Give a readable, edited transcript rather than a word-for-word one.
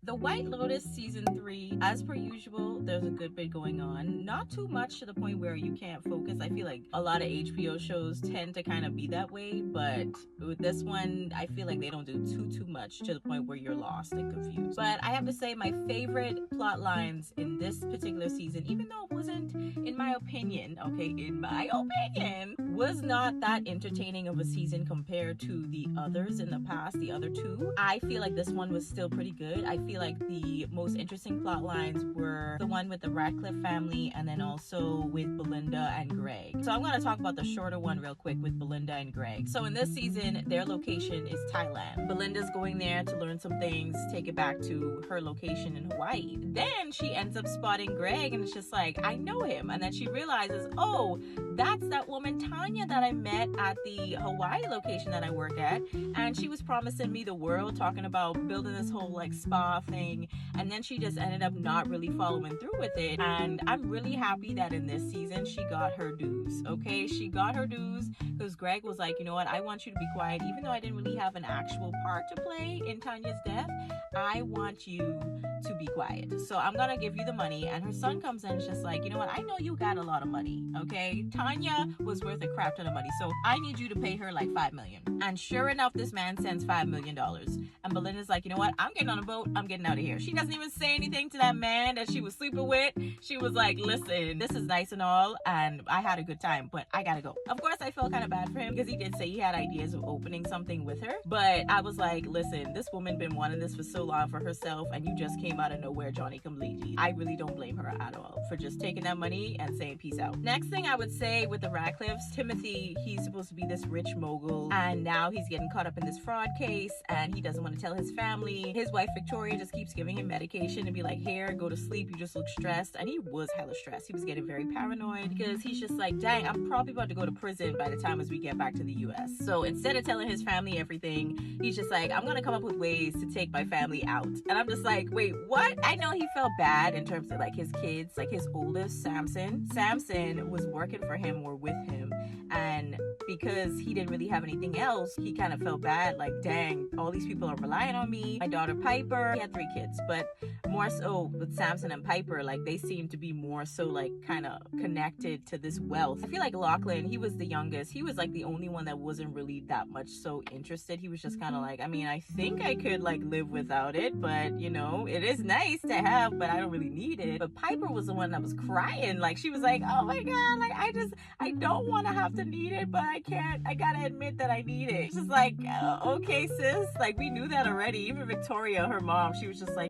The White Lotus season 3, as per usual, there's a good bit going on. Not too much to the point where you can't focus. I feel like a lot of HBO shows tend to kind of be that way, but with this one, I feel like they don't do too much to the point where you're lost and confused. But I have to say, my favorite plot lines in this particular season, even though it wasn't, in my opinion, was not that entertaining of a season compared to the others in the past, the other two. I feel like this one was still pretty good. I feel like the most interesting plot lines were the one with the Radcliffe family and then also with Belinda and Greg. So I'm going to talk about the shorter one real quick with Belinda and Greg. So in this season, their location is Thailand. Belinda's going there to learn some things, take it back to her location in Hawaii. Then she ends up spotting Greg and it's just like, I know him. And then she realizes, oh, that's that woman Tanya that I met at the Hawaii location that I work at. And she was promising me the world, talking about building this whole like spa thing, and then she just ended up not really following through with it. And I'm really happy that in this season she got her dues. Okay, she got her dues because Greg was like, you know what, I want you to be quiet. Even though I didn't really have an actual part to play in Tanya's death, I want you to be quiet, so I'm gonna give you the money. And her son comes in and just like, you know what, I know you got a lot of money, okay? Tanya was worth a crap ton of money, so I need you to pay her like $5 million. And sure enough, this man sends $5 million. And Belinda's like, you know what, I'm getting on a boat, I'm getting out of here. She doesn't even say anything to that man that she was sleeping with. She was like, listen, this is nice and all, and I had a good time, but I gotta go. Of course, I felt kind of bad for him because he did say he had ideas of opening something with her, but I was like, listen, this woman been wanting this for so long for herself, and you just came out of nowhere, Johnny come lately. I really don't blame her at all for just taking that money and saying peace out. Next thing I would say with the Radcliffes, Timothy, he's supposed to be this rich mogul, and now he's getting caught up in this fraud case, and he doesn't want to tell his family. His wife Victoria just keeps giving him medication and be like, here, go to sleep, you just look stressed. And he was hella stressed. He was getting very paranoid because he's just like, dang, I'm probably about to go to prison by the time as we get back to the US. So instead of telling his family everything, he's just like, I'm gonna come up with ways to take my family out. And I'm just like, wait, what? I know he felt bad in terms of like his kids, like his oldest, Samson was working for him or with him, and because he didn't really have anything else, he kind of felt bad, like, dang, all these people are relying on me. My daughter Piper, he had 3 kids, but more so with Samson and Piper, like they seem to be more so like kind of connected to this wealth. I feel like Lachlan, he was the youngest, he was like the only one that wasn't really that much so interested. He was just kind of like, I mean, I think I could like live without it, but you know, it is nice to have, but I don't really need it. But Piper was the one that was crying, like she was like, oh my god, like I don't want to have to need it, but I can't, I gotta admit that I need it. It's just like, okay sis, like we knew that already. Even Victoria, her mom, she was just like,